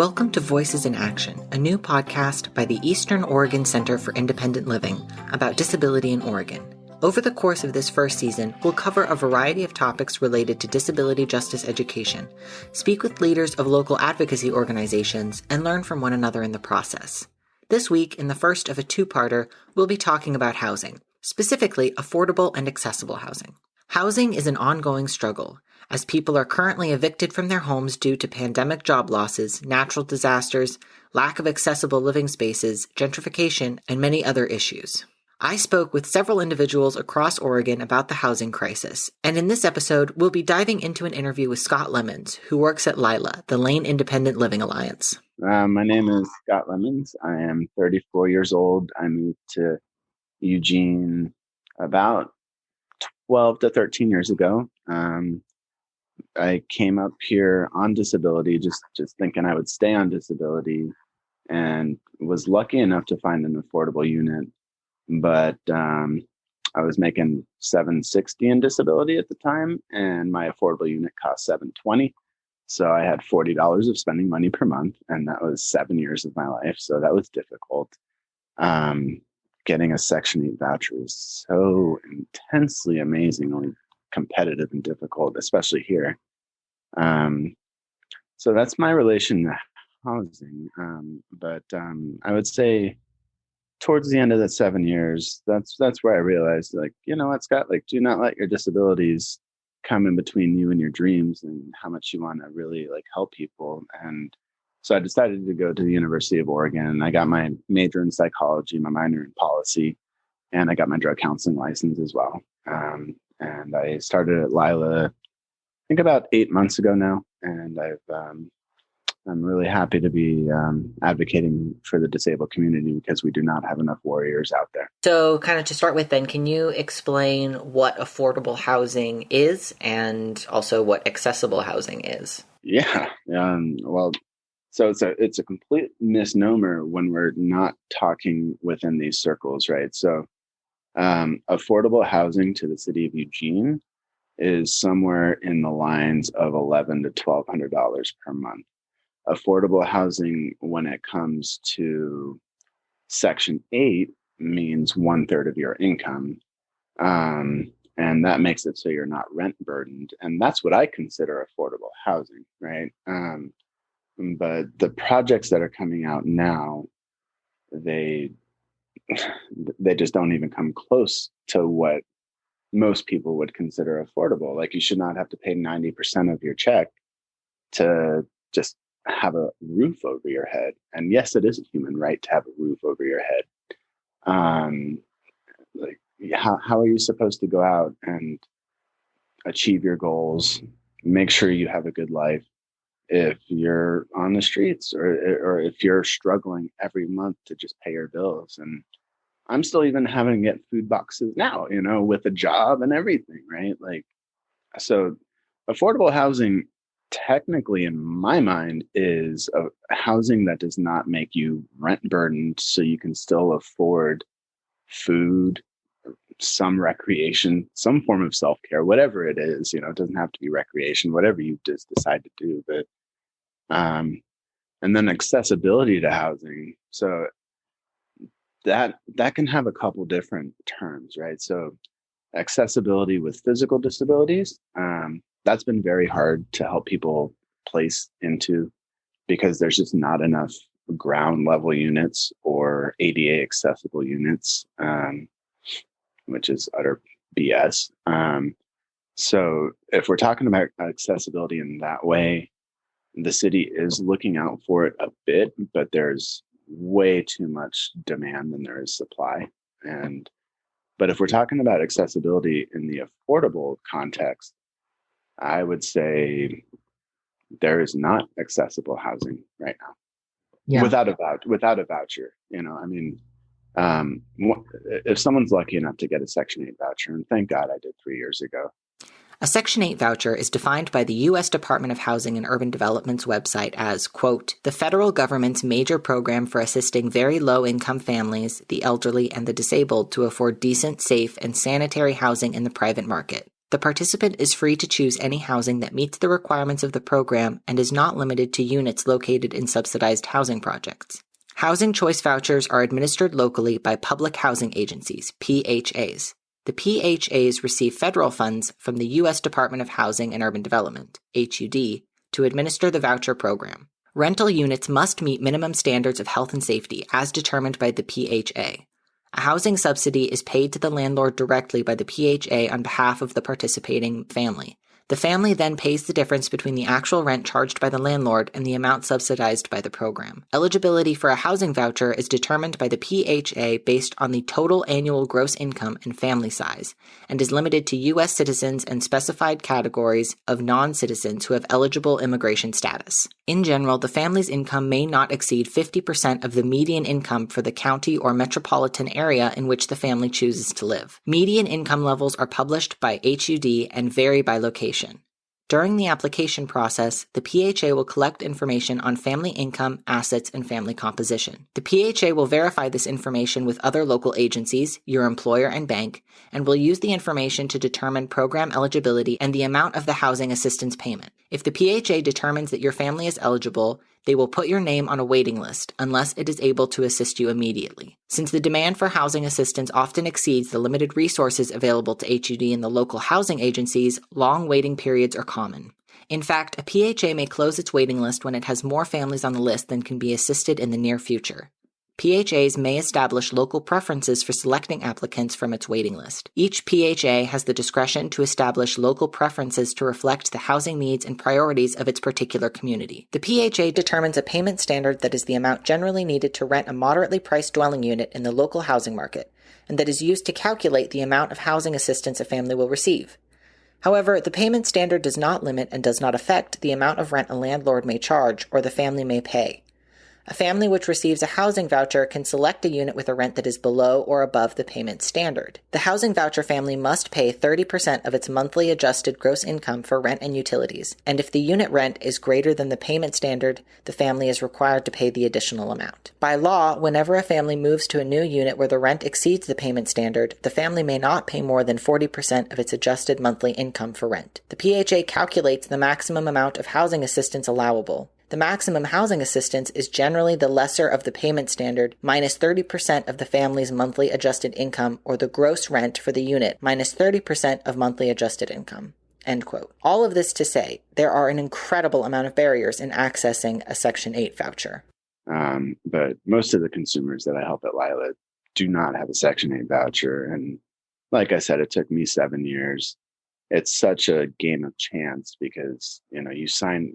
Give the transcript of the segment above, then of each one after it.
Welcome to Voices in Action, a new podcast by the Eastern Oregon Center for Independent Living about disability in Oregon. Over the course of this first season, we'll cover a variety of topics related to disability justice education, speak with leaders of local advocacy organizations, and learn from one another in the process. This week, in the first of a two-parter, we'll be talking about housing, specifically affordable and accessible housing. Housing is an ongoing struggle, as people are currently evicted from their homes due to pandemic job losses, natural disasters, lack of accessible living spaces, gentrification, and many other issues. I spoke with several individuals across Oregon about the housing crisis, and in this episode, we'll be diving into an interview with Scott Lemons, who works at LILA, the Lane Independent Living Alliance. My name is Scott Lemons. I am 34 years old. I moved to Eugene about 12 to 13 years ago. I came up here on disability, just thinking I would stay on disability, and was lucky enough to find an affordable unit. But I was making $760 in disability at the time, and my affordable unit cost $720. So I had $40 of spending money per month, and that was 7 years of my life. So that was difficult. Getting a Section 8 voucher was so intensely, amazingly competitive and difficult, especially here. So that's my relation to housing. But I would say towards the end of that 7 years, that's where I realized, like, you know what, Scott, like, do not let your disabilities come in between you and your dreams and how much you want to really like help people. And so I decided to go to the University of Oregon. I got my major in psychology, my minor in policy, and I got my drug counseling license as well. And I started at LILA, I think about 8 months ago now. And I'm really happy to be advocating for the disabled community because we do not have enough warriors out there. So kind of to start with then, can you explain what affordable housing is and also what accessible housing is? Yeah. Well, so it's a complete misnomer when we're not talking within these circles, right? So affordable housing to the city of Eugene is somewhere in the lines of $1,100 to $1,200 per month. Affordable housing, when it comes to Section 8, means 1/3 of your income. And that makes it so you're not rent burdened. And that's what I consider affordable housing, right? But the projects that are coming out now, they just don't even come close to what most people would consider affordable. Like, you should not have to pay 90% of your check to just have a roof over your head. And yes, it is a human right to have a roof over your head. Like, how are you supposed to go out and achieve your goals, make sure you have a good life, if you're on the streets or if you're struggling every month to just pay your bills? And I'm still even having to get food boxes now, you know, with a job and everything, right? Like, so affordable housing, technically, in my mind, is a housing that does not make you rent burdened, so you can still afford food, some recreation, some form of self-care, whatever it is. You know, it doesn't have to be recreation, whatever you just decide to do. But and then accessibility to housing. So that can have a couple different terms, right? So accessibility with physical disabilities, that's been very hard to help people place into because there's just not enough ground level units or ADA accessible units, which is utter BS. So if we're talking about accessibility in that way, the city is looking out for it a bit, but there's way too much demand than there is supply. But if we're talking about accessibility in the affordable context, I would say there is not accessible housing right now. Yeah. Without a voucher. You know, I mean, if someone's lucky enough to get a Section 8 voucher, and thank God I did 3 years ago. A Section 8 voucher is defined by the U.S. Department of Housing and Urban Development's website as, quote, the federal government's major program for assisting very low-income families, the elderly, and the disabled to afford decent, safe, and sanitary housing in the private market. The participant is free to choose any housing that meets the requirements of the program and is not limited to units located in subsidized housing projects. Housing choice vouchers are administered locally by public housing agencies, PHAs. The PHAs receive federal funds from the U.S. Department of Housing and Urban Development, HUD, to administer the voucher program. Rental units must meet minimum standards of health and safety as determined by the PHA. A housing subsidy is paid to the landlord directly by the PHA on behalf of the participating family. The family then pays the difference between the actual rent charged by the landlord and the amount subsidized by the program. Eligibility for a housing voucher is determined by the PHA based on the total annual gross income and family size, and is limited to U.S. citizens and specified categories of non-citizens who have eligible immigration status. In general, the family's income may not exceed 50% of the median income for the county or metropolitan area in which the family chooses to live. Median income levels are published by HUD and vary by location. During the application process, the PHA will collect information on family income, assets, and family composition. The PHA will verify this information with other local agencies, your employer and bank, and will use the information to determine program eligibility and the amount of the housing assistance payment. If the PHA determines that your family is eligible, they will put your name on a waiting list unless it is able to assist you immediately. Since the demand for housing assistance often exceeds the limited resources available to HUD and the local housing agencies, long waiting periods are common. In fact, a PHA may close its waiting list when it has more families on the list than can be assisted in the near future. PHAs may establish local preferences for selecting applicants from its waiting list. Each PHA has the discretion to establish local preferences to reflect the housing needs and priorities of its particular community. The PHA determines a payment standard that is the amount generally needed to rent a moderately priced dwelling unit in the local housing market, and that is used to calculate the amount of housing assistance a family will receive. However, the payment standard does not limit and does not affect the amount of rent a landlord may charge or the family may pay. A family which receives a housing voucher can select a unit with a rent that is below or above the payment standard. The housing voucher family must pay 30% of its monthly adjusted gross income for rent and utilities, and if the unit rent is greater than the payment standard, the family is required to pay the additional amount. By law, whenever a family moves to a new unit where the rent exceeds the payment standard, the family may not pay more than 40% of its adjusted monthly income for rent. The PHA calculates the maximum amount of housing assistance allowable. The maximum housing assistance is generally the lesser of the payment standard minus 30% of the family's monthly adjusted income or the gross rent for the unit minus 30% of monthly adjusted income. End quote. All of this to say, there are an incredible amount of barriers in accessing a Section 8 voucher. But most of the consumers that I help at Lila do not have a Section 8 voucher. And like I said, it took me 7 years. It's such a game of chance because, you sign.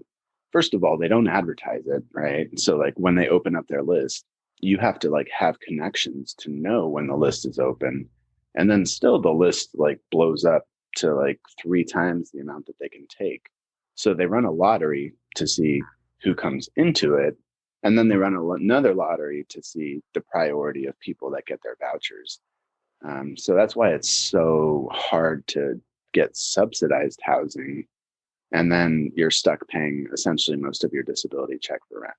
First of all, they don't advertise it, right? So like when they open up their list, you have to like have connections to know when the list is open. And then still the list like blows up to like 3 times the amount that they can take. So they run a lottery to see who comes into it. And then they run another lottery to see the priority of people that get their vouchers. So that's why it's so hard to get subsidized housing. And then you're stuck paying essentially most of your disability check for rent.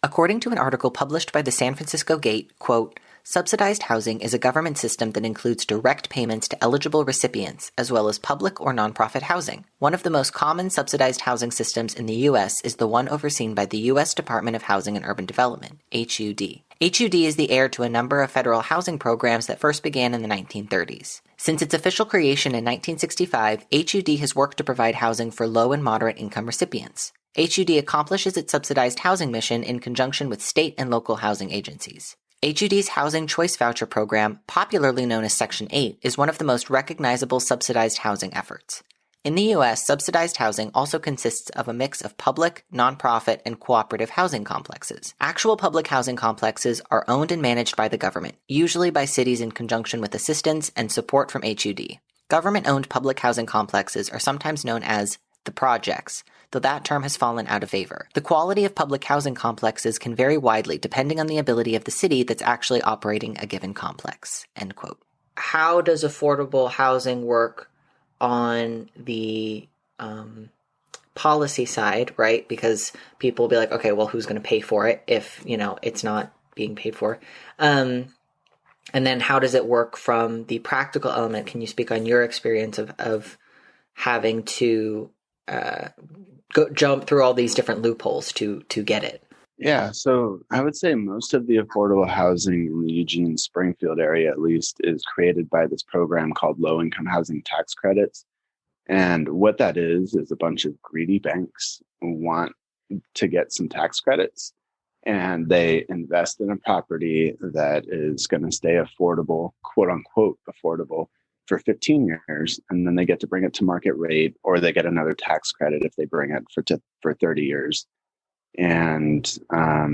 According to an article published by the San Francisco Gate, quote, subsidized housing is a government system that includes direct payments to eligible recipients, as well as public or nonprofit housing. One of the most common subsidized housing systems in the U.S. is the one overseen by the U.S. Department of Housing and Urban Development, HUD. HUD is the heir to a number of federal housing programs that first began in the 1930s. Since its official creation in 1965, HUD has worked to provide housing for low and moderate income recipients. HUD accomplishes its subsidized housing mission in conjunction with state and local housing agencies. HUD's Housing Choice Voucher Program, popularly known as Section 8, is one of the most recognizable subsidized housing efforts. In the U.S., subsidized housing also consists of a mix of public, nonprofit, and cooperative housing complexes. Actual public housing complexes are owned and managed by the government, usually by cities in conjunction with assistance and support from HUD. Government-owned public housing complexes are sometimes known as the projects, though that term has fallen out of favor. The quality of public housing complexes can vary widely depending on the ability of the city that's actually operating a given complex. End quote. How does affordable housing work on the policy side, right? Because people will be like, okay, well, who's going to pay for it if, it's not being paid for? And then how does it work from the practical element? Can you speak on your experience of having to jump through all these different loopholes to get it? Yeah, so I would say most of the affordable housing in the Eugene Springfield area, at least, is created by this program called Low Income Housing Tax Credits. And what that is a bunch of greedy banks who want to get some tax credits, and they invest in a property that is going to stay affordable, quote unquote, affordable for 15 years. And then they get to bring it to market rate, or they get another tax credit if they bring it for 30 years. And, I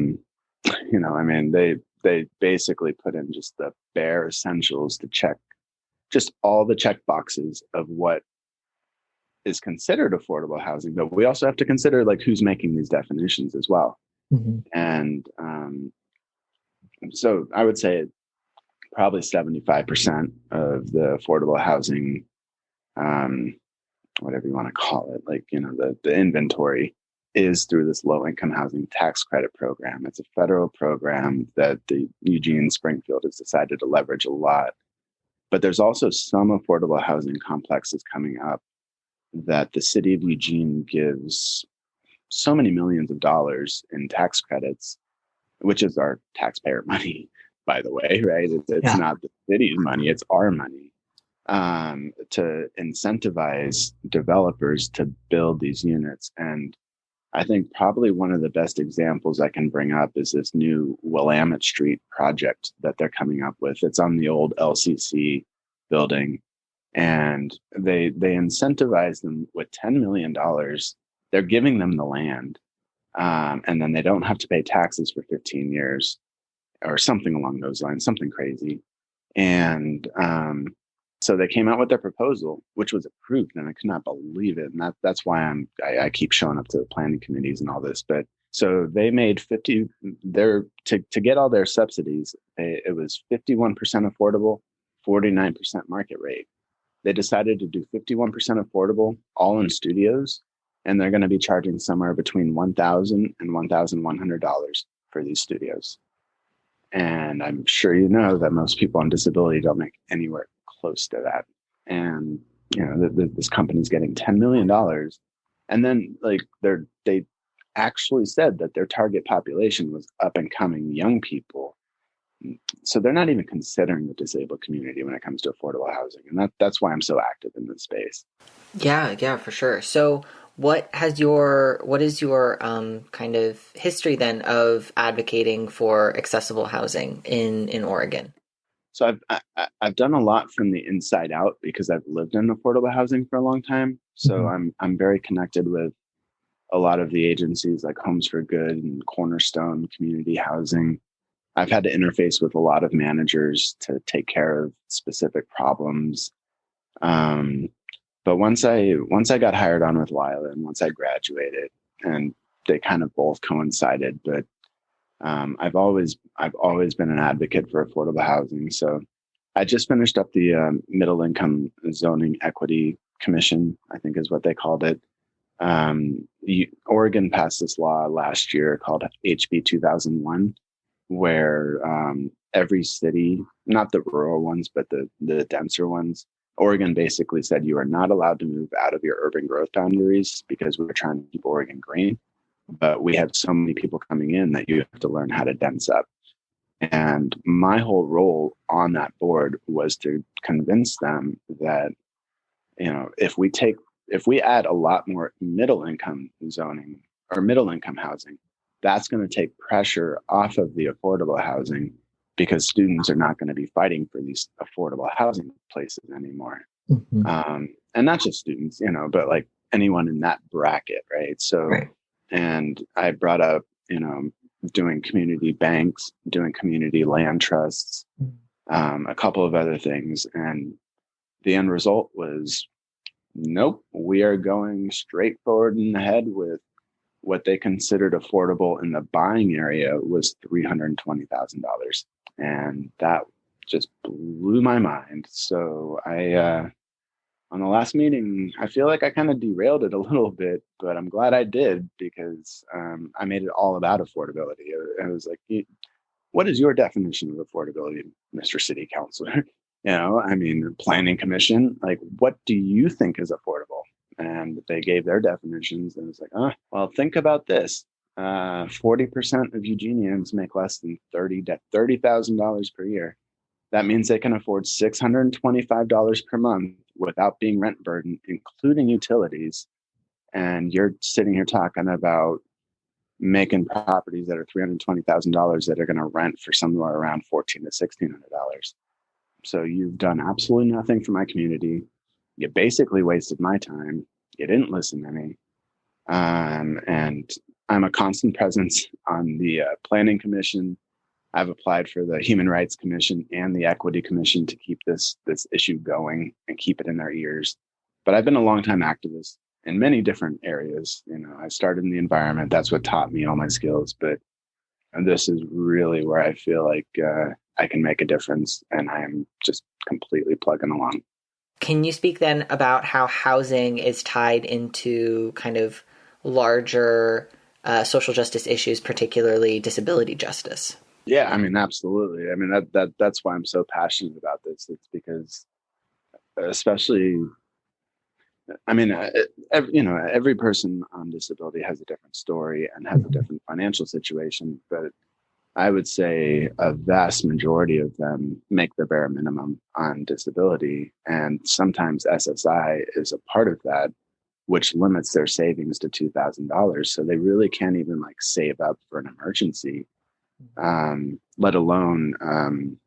mean, they basically put in just the bare essentials to check just all the check boxes of what is considered affordable housing, but we also have to consider like who's making these definitions as well. Mm-hmm. And so I would say probably 75% of the affordable housing, whatever you want to call it, like, the inventory is through this low income housing tax credit program. It's a federal program that the Eugene Springfield has decided to leverage a lot. But there's also some affordable housing complexes coming up that the city of Eugene gives so many millions of dollars in tax credits, which is our taxpayer money, by the way, right? It's not the city's money, it's our money, to incentivize developers to build these units. And I think probably one of the best examples I can bring up is this new Willamette Street project that they're coming up with. It's on the old LCC building. And they incentivize them with $10 million. They're giving them the land, and then they don't have to pay taxes for 15 years or something along those lines, something crazy. And so they came out with their proposal, which was approved, and I could not believe it. And that's why I keep showing up to the planning committees and all this. But so they made to get all their subsidies, it was 51% affordable, 49% market rate. They decided to do 51% affordable, all in studios, and they're going to be charging somewhere between $1,000 and $1,100 for these studios. And I'm sure you know that most people on disability don't make anywhere close to that. And this company's getting $10 million, and then they actually said that their target population was up and coming young people. So they're not even considering the disabled community when it comes to affordable housing. And that's why I'm so active in this space. Yeah, for sure. So what is your kind of history then of advocating for accessible housing in Oregon? So I've done a lot from the inside out because I've lived in affordable housing for a long time. So Mm-hmm. I'm very connected with a lot of the agencies like Homes for Good and Cornerstone Community Housing. I've had to interface with a lot of managers to take care of specific problems. But once I got hired on with Lila, and once I graduated, and they kind of both coincided, but I've always been an advocate for affordable housing. So I just finished up the Middle Income Zoning Equity Commission, I think is what they called it. Oregon passed this law last year called HB 2001, where every city, not the rural ones, but the denser ones, Oregon basically said you are not allowed to move out of your urban growth boundaries because we're trying to keep Oregon green. But we have so many people coming in that you have to learn how to dense up. And my whole role on that board was to convince them that, if we add a lot more middle income zoning or middle income housing, that's going to take pressure off of the affordable housing, because students are not going to be fighting for these affordable housing places anymore. Mm-hmm. And not just students, but like anyone in that bracket, right? So, Right. And I brought up, doing community banks, doing community land trusts, a couple of other things. And the end result was, nope, we are going straight forward in the head with what they considered affordable in the buying area was $320,000. And that just blew my mind. So on the last meeting, I feel like I kind of derailed it a little bit, but I'm glad I did, because I made it all about affordability. I was like, what is your definition of affordability, Mr. City Councilor? Planning commission, like, what do you think is affordable? And they gave their definitions, and it's like, oh, well, think about this. 40% of Eugenians make less than $30,000 per year. That means they can afford $625 per month without being rent burdened, including utilities. And you're sitting here talking about making properties that are $320,000 that are going to rent for somewhere around $1,400 to $1,600. So you've done absolutely nothing for my community. You basically wasted my time. You didn't listen to me. And I'm a constant presence on the Planning Commission. I've applied for the Human Rights Commission and the Equity Commission to keep this issue going and keep it in their ears. But I've been a longtime activist in many different areas. I started in the environment. That's what taught me all my skills. But this is really where I feel like I can make a difference, and I am just completely plugging along. Can you speak then about how housing is tied into kind of larger social justice issues, particularly disability justice? Yeah, I mean, absolutely. I mean, that's why I'm so passionate about this. It's because, especially, I mean, every person on disability has a different story and has a different financial situation, but I would say a vast majority of them make the bare minimum on disability. And sometimes SSI is a part of that, which limits their savings to $2,000. So they really can't even save up for an emergency, let alone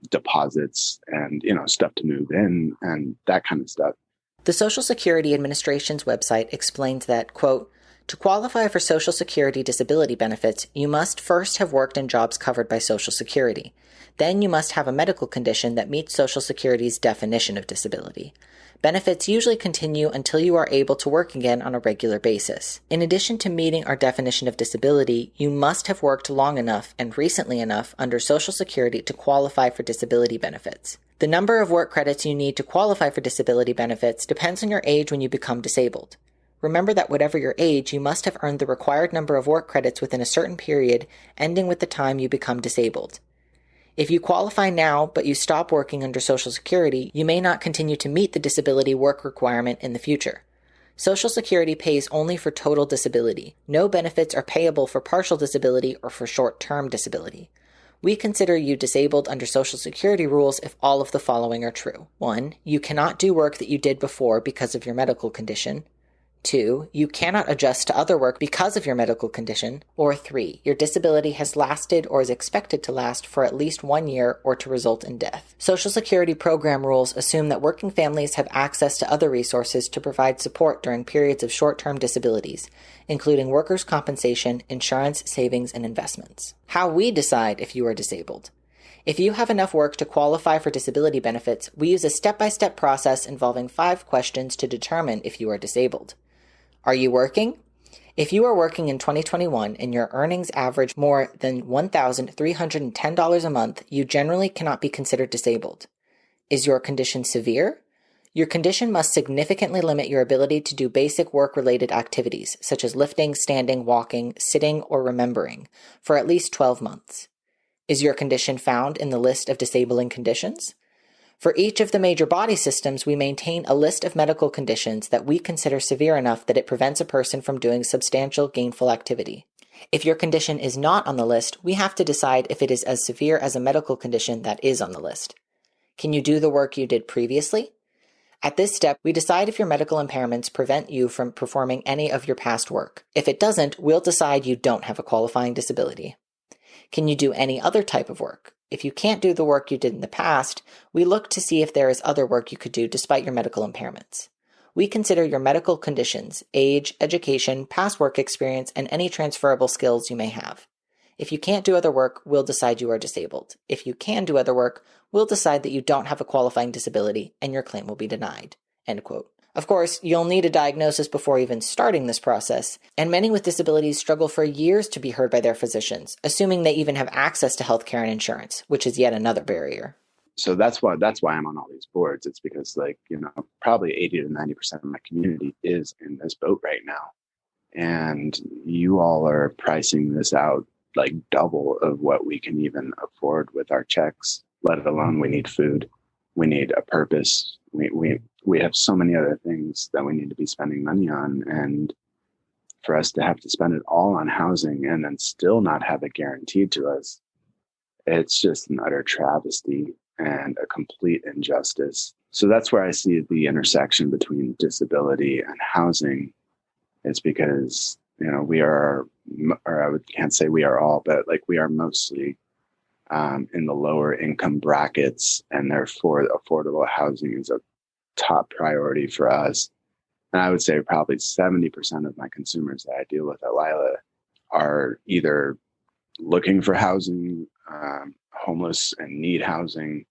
deposits and, stuff to move in and that kind of stuff. The Social Security Administration's website explains that, quote, to qualify for Social Security disability benefits, you must first have worked in jobs covered by Social Security. Then you must have a medical condition that meets Social Security's definition of disability. Benefits usually continue until you are able to work again on a regular basis. In addition to meeting our definition of disability, you must have worked long enough and recently enough under Social Security to qualify for disability benefits. The number of work credits you need to qualify for disability benefits depends on your age when you become disabled. Remember that whatever your age, you must have earned the required number of work credits within a certain period, ending with the time you become disabled. If you qualify now, but you stop working under Social Security, you may not continue to meet the disability work requirement in the future. Social Security pays only for total disability. No benefits are payable for partial disability or for short-term disability. We consider you disabled under Social Security rules if all of the following are true. 1. You cannot do work that you did before because of your medical condition. 2. You cannot adjust to other work because of your medical condition. Or 3. Your disability has lasted or is expected to last for at least 1 year or to result in death. Social Security program rules assume that working families have access to other resources to provide support during periods of short-term disabilities, including workers' compensation, insurance, savings, and investments. How we decide if you are disabled. If you have enough work to qualify for disability benefits, we use a step-by-step process involving 5 questions to determine if you are disabled. Are you working? If you are working in 2021 and your earnings average more than $1,310 a month, you generally cannot be considered disabled. Is your condition severe? Your condition must significantly limit your ability to do basic work-related activities, such as lifting, standing, walking, sitting, or remembering, for at least 12 months. Is your condition found in the list of disabling conditions? For each of the major body systems, we maintain a list of medical conditions that we consider severe enough that it prevents a person from doing substantial gainful activity. If your condition is not on the list, we have to decide if it is as severe as a medical condition that is on the list. Can you do the work you did previously? At this step, we decide if your medical impairments prevent you from performing any of your past work. If it doesn't, we'll decide you don't have a qualifying disability. Can you do any other type of work? If you can't do the work you did in the past, we look to see if there is other work you could do despite your medical impairments. We consider your medical conditions, age, education, past work experience, and any transferable skills you may have. If you can't do other work, we'll decide you are disabled. If you can do other work, we'll decide that you don't have a qualifying disability and your claim will be denied." End quote. Of course, you'll need a diagnosis before even starting this process, and many with disabilities struggle for years to be heard by their physicians, assuming they even have access to healthcare and insurance, which is yet another barrier. So that's why I'm on all these boards. It's because probably 80 to 90% of my community is in this boat right now. And you all are pricing this out double of what we can even afford with our checks, let alone we need food. We need a purpose. We have so many other things that we need to be spending money on. And for us to have to spend it all on housing and then still not have it guaranteed to us, it's just an utter travesty and a complete injustice. So that's where I see the intersection between disability and housing. It's because, we are, or can't say we are all, but like we are mostly in the lower income brackets, and therefore affordable housing is a top priority for us. And I would say probably 70% of my consumers that I deal with at Lila are either looking for housing, homeless and need housing,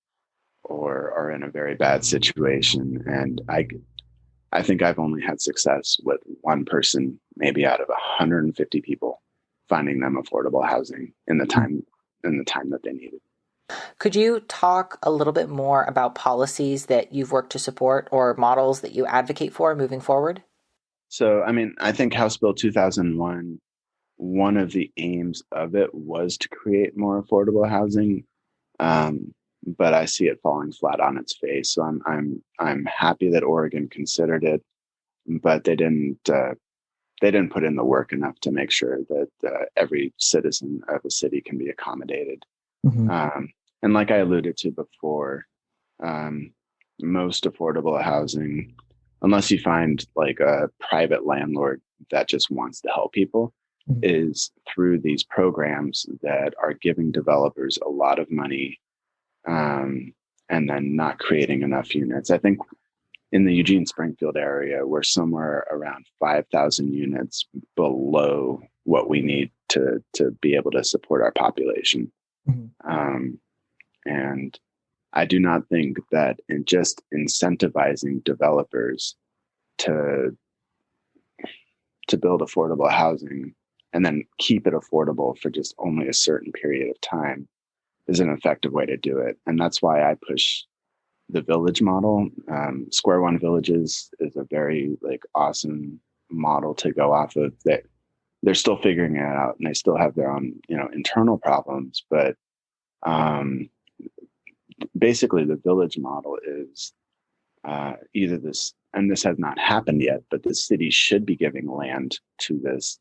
or are in a very bad situation. And I think I've only had success with one person, maybe out of 150 people, finding them affordable housing in the time that they needed. Could you talk a little bit more about policies that you've worked to support or models that you advocate for moving forward? So, I think House Bill 2001, one of the aims of it was to create more affordable housing, but I see it falling flat on its face. So I'm happy that Oregon considered it, but they didn't put in the work enough to make sure that every citizen of a city can be accommodated. Mm-hmm. And like I alluded to before, most affordable housing, unless you find like a private landlord that just wants to help people, mm-hmm. is through these programs that are giving developers a lot of money, and then not creating enough units. I think in the Eugene-Springfield area, we're somewhere around 5,000 units below what we need to be able to support our population. Mm-hmm. And I do not think that in just incentivizing developers to build affordable housing and then keep it affordable for just only a certain period of time is an effective way to do it. And that's why I push the village model. Square One Villages is a very awesome model to go off of. They're still figuring it out, and they still have their own internal problems, but basically the village model is either this, and this has not happened yet, but the city should be giving land to this,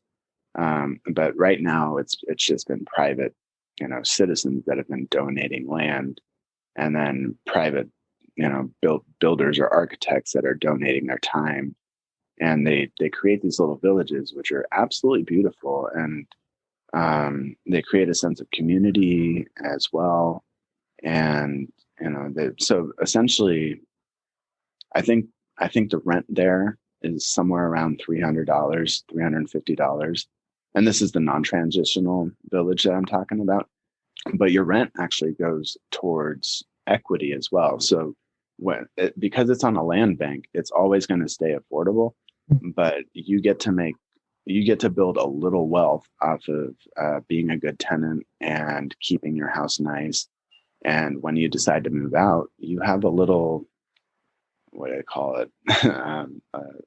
but right now it's just been private citizens that have been donating land, and then private builders or architects that are donating their time, and they create these little villages which are absolutely beautiful, and they create a sense of community as well. And so essentially I think the rent there is somewhere around $300, $350, and this is the non-transitional village that I'm talking about. But your rent actually goes towards equity as well. So because it's on a land bank, it's always going to stay affordable, but you get to build a little wealth off of being a good tenant and keeping your house nice. And when you decide to move out, you have a little, what do I call it?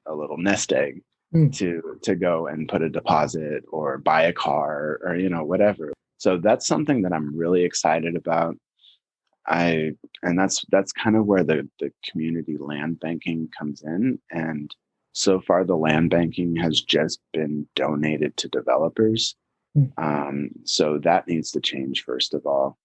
A little nest egg to go and put a deposit or buy a car or, whatever. So that's something that I'm really excited about. And that's kind of where the community land banking comes in. And so far the land banking has just been donated to developers. So that needs to change first of all.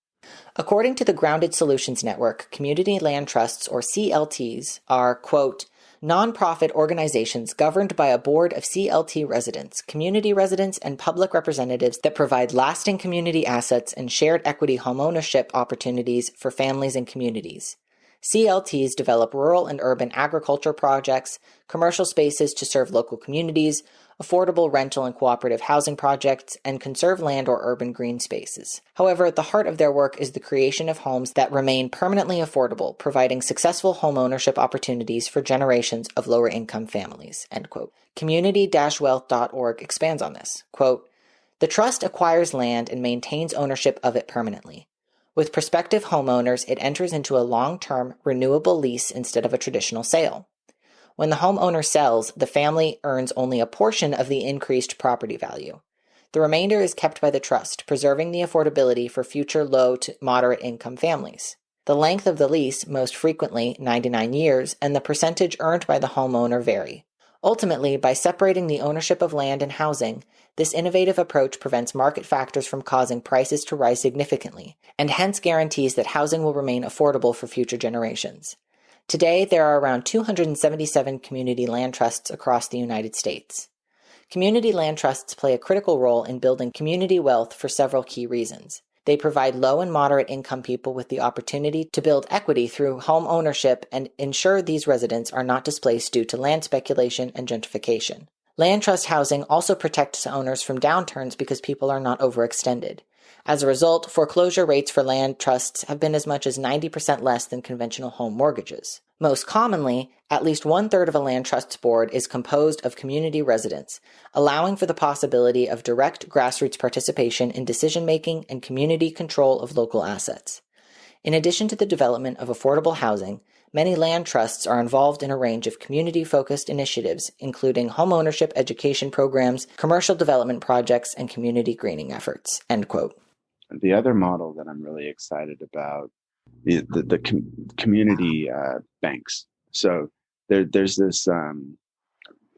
According to the Grounded Solutions Network, community land trusts, or CLTs, are, quote, nonprofit organizations governed by a board of CLT residents, community residents, and public representatives that provide lasting community assets and shared equity homeownership opportunities for families and communities. CLTs develop rural and urban agriculture projects, commercial spaces to serve local communities, affordable rental and cooperative housing projects, and conserve land or urban green spaces. However, at the heart of their work is the creation of homes that remain permanently affordable, providing successful homeownership opportunities for generations of lower-income families, end quote. Community-wealth.org expands on this. Quote, the trust acquires land and maintains ownership of it permanently. With prospective homeowners, it enters into a long-term, renewable lease instead of a traditional sale. When the homeowner sells, the family earns only a portion of the increased property value. The remainder is kept by the trust, preserving the affordability for future low to moderate income families. The length of the lease, most frequently 99 years, and the percentage earned by the homeowner vary. Ultimately, by separating the ownership of land and housing, this innovative approach prevents market factors from causing prices to rise significantly, and hence guarantees that housing will remain affordable for future generations. Today, there are around 277 community land trusts across the United States. Community land trusts play a critical role in building community wealth for several key reasons. They provide low and moderate income people with the opportunity to build equity through home ownership and ensure these residents are not displaced due to land speculation and gentrification. Land trust housing also protects owners from downturns because people are not overextended. As a result, foreclosure rates for land trusts have been as much as 90% less than conventional home mortgages. Most commonly, at least 1/3 of a land trust's board is composed of community residents, allowing for the possibility of direct grassroots participation in decision-making and community control of local assets. In addition to the development of affordable housing, many land trusts are involved in a range of community-focused initiatives, including homeownership education programs, commercial development projects, and community greening efforts." End quote. The other model that I'm really excited about, the community banks. So there's this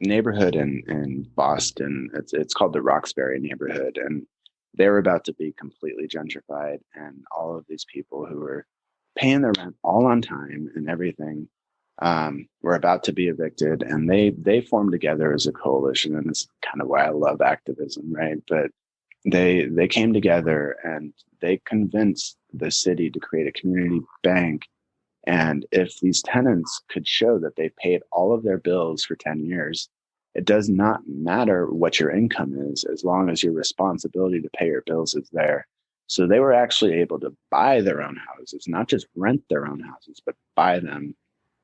neighborhood in Boston. It's called the Roxbury neighborhood, and they were about to be completely gentrified, and all of these people who were paying their rent all on time and everything were about to be evicted, and they formed together as a coalition, and it's kind of why I love activism, right? But they came together and they convinced the city to create a community bank. And if these tenants could show that they paid all of their bills for 10 years, it does not matter what your income is, as long as your responsibility to pay your bills is there. So they were actually able to buy their own houses, not just rent their own houses, but buy them.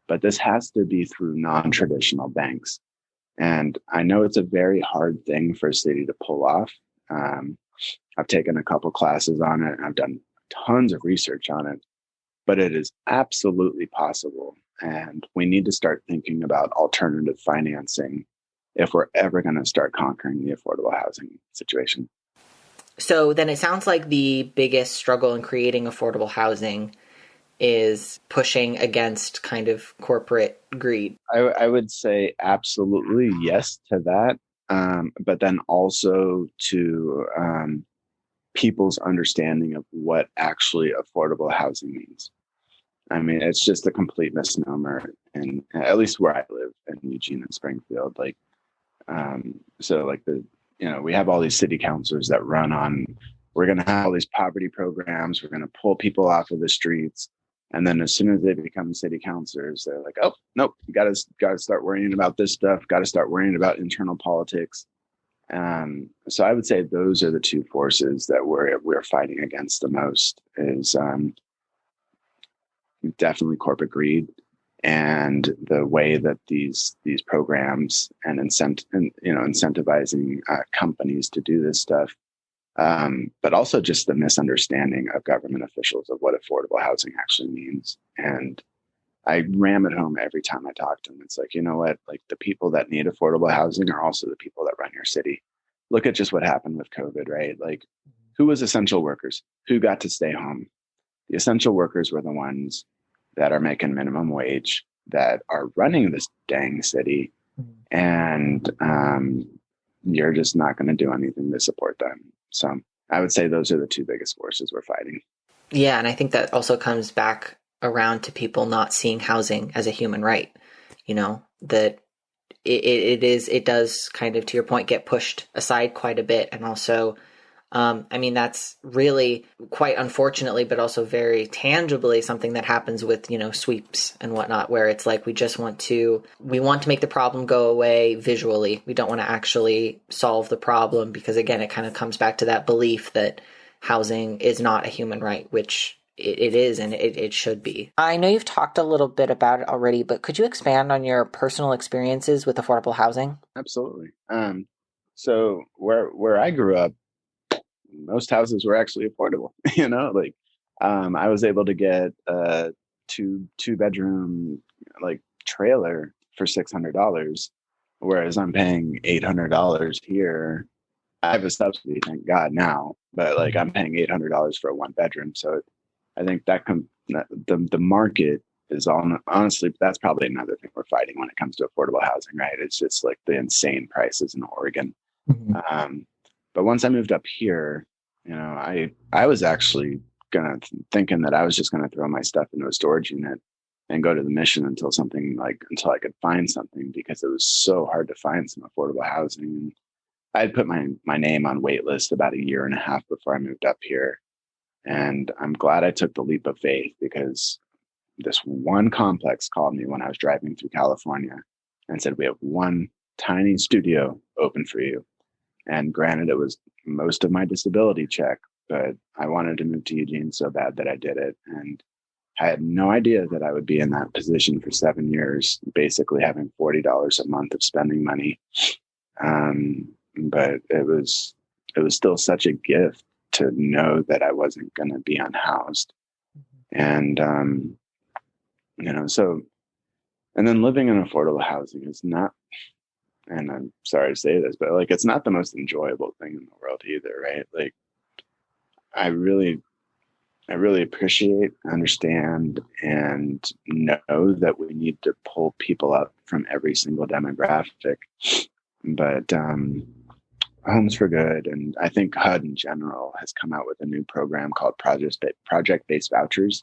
But this has to be through non-traditional banks. And I know it's a very hard thing for a city to pull off. I've taken a couple classes on it. I've done tons of research on it, but it is absolutely possible. And we need to start thinking about alternative financing if we're ever going to start conquering the affordable housing situation. So then it sounds like the biggest struggle in creating affordable housing is pushing against kind of corporate greed. I would say absolutely yes to that. But then also to people's understanding of what actually affordable housing means. I mean, it's just a complete misnomer, and at least where I live in Eugene and Springfield, we have all these city councilors that run on, we're going to have all these poverty programs, we're going to pull people off of the streets. And then as soon as they become city councilors, they're like, oh, nope, you got to start worrying about this stuff, got to start worrying about internal politics. So I would say those are the two forces that we're fighting against the most, is definitely corporate greed and the way that these programs and incentivizing companies to do this stuff. But also just the misunderstanding of government officials of what affordable housing actually means. And I ram it home every time I talk to them. It's like, you know what, like the people that need affordable housing are also the people that run your city. Look at just what happened with COVID, right? Like, who was essential workers? Who got to stay home? The essential workers were the ones that are making minimum wage, that are running this dang city. And you're just not going to do anything to support them. So I would say those are the two biggest forces we're fighting. Yeah, and I think that also comes back around to people not seeing housing as a human right. You know, that it does kind of, to your point, get pushed aside quite a bit. And also, that's really quite unfortunately, but also very tangibly something that happens with, sweeps and whatnot, where it's like, we want to make the problem go away visually. We don't want to actually solve the problem, because again, it kind of comes back to that belief that housing is not a human right, which it is, and it should be. I know you've talked a little bit about it already, but could you expand on your personal experiences with affordable housing? Absolutely. So where I grew up, most houses were actually affordable. I was able to get a two bedroom trailer for $600, whereas I'm paying $800 here. I have a subsidy, thank God now, but I'm paying $800 for a one bedroom. So I think that the market is on, honestly, that's probably another thing we're fighting when it comes to affordable housing, right? It's just like the insane prices in Oregon. Mhm. But once I moved up here, I was actually thinking that I was just gonna throw my stuff into a storage unit and go to the mission until I could find something, because it was so hard to find some affordable housing. And I had put my name on wait list about a year and a half before I moved up here. And I'm glad I took the leap of faith, because this one complex called me when I was driving through California and said, "We have one tiny studio open for you." And granted, it was most of my disability check, but I wanted to move to Eugene so bad that I did it. And I had no idea that I would be in that position for 7 years, basically having $40 a month of spending money. But it was still such a gift to know that I wasn't going to be unhoused. And, so, and then living in affordable housing is not, and I'm sorry to say this, but like, it's not the most enjoyable thing in the world either, right? Like, I really appreciate, understand, and know that we need to pull people up from every single demographic. But Homes for Good, and I think HUD in general, has come out with a new program called project-based vouchers,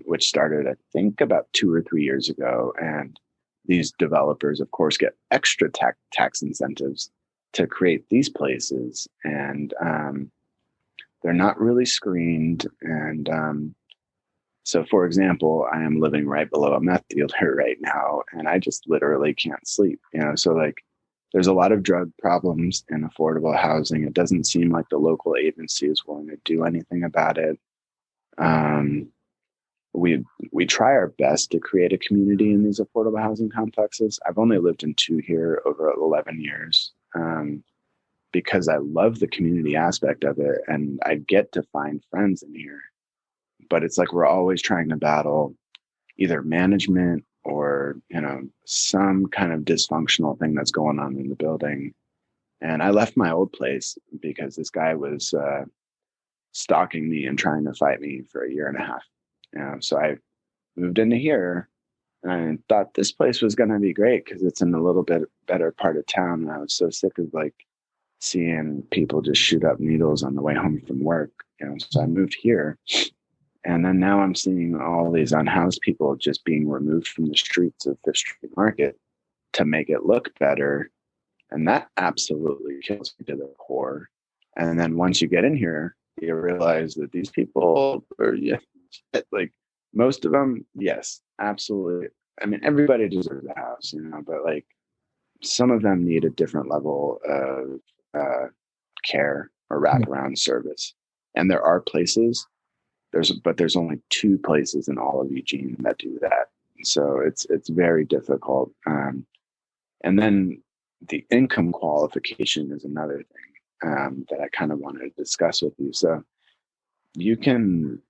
which started, I think, about 2 or 3 years ago. And these developers, of course, get extra tax incentives to create these places, and they're not really screened. And so, for example, I am living right below a meth dealer right now, and I just literally can't sleep. So like, there's a lot of drug problems in affordable housing. It doesn't seem like the local agency is willing to do anything about it. We try our best to create a community in these affordable housing complexes. I've only lived in 2 here over 11 years, because I love the community aspect of it, and I get to find friends in here. But it's like we're always trying to battle either management or some kind of dysfunctional thing that's going on in the building. And I left my old place because this guy was stalking me and trying to fight me for a year and a half. So I moved into here, and I thought this place was going to be great because it's in a little bit better part of town. And I was so sick of like seeing people just shoot up needles on the way home from work. So I moved here. And then now I'm seeing all these unhoused people just being removed from the streets of Fifth Street Market to make it look better. And that absolutely kills me to the core. And then once you get in here, you realize that these people are, like, most of them, yes, absolutely. I mean, everybody deserves a house, but like, some of them need a different level of care or wraparound service. And there are places. But there's only 2 places in all of Eugene that do that. So it's very difficult. And then the income qualification is another thing that I kind of wanted to discuss with you. So you can,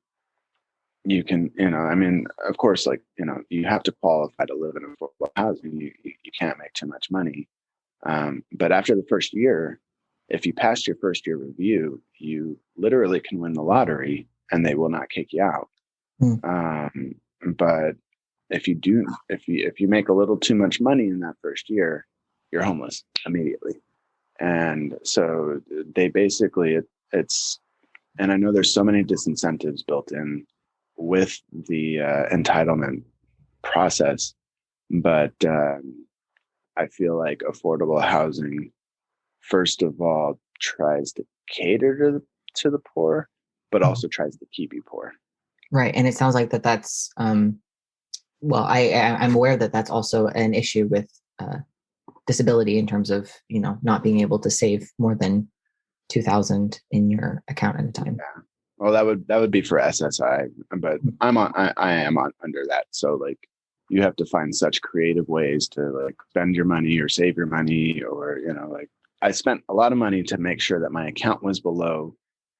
I mean, of course, like, you have to qualify to live in affordable housing. You can't make too much money. But after the first year, if you passed your first year review, you literally can win the lottery and they will not kick you out. But if you make a little too much money in that first year, you're homeless immediately. And so they basically, it's, and I know there's so many disincentives built in with the entitlement process, but I feel like affordable housing, first of all, tries to cater to the poor, but also tries to keep you poor. Right. And it sounds like that's, well, I'm aware that that's also an issue with disability in terms of, not being able to save more than $2,000 in your account at a time. Yeah. Well, that would be for SSI, but I am on under that. So like, you have to find such creative ways to like spend your money or save your money, or, like, I spent a lot of money to make sure that my account was below.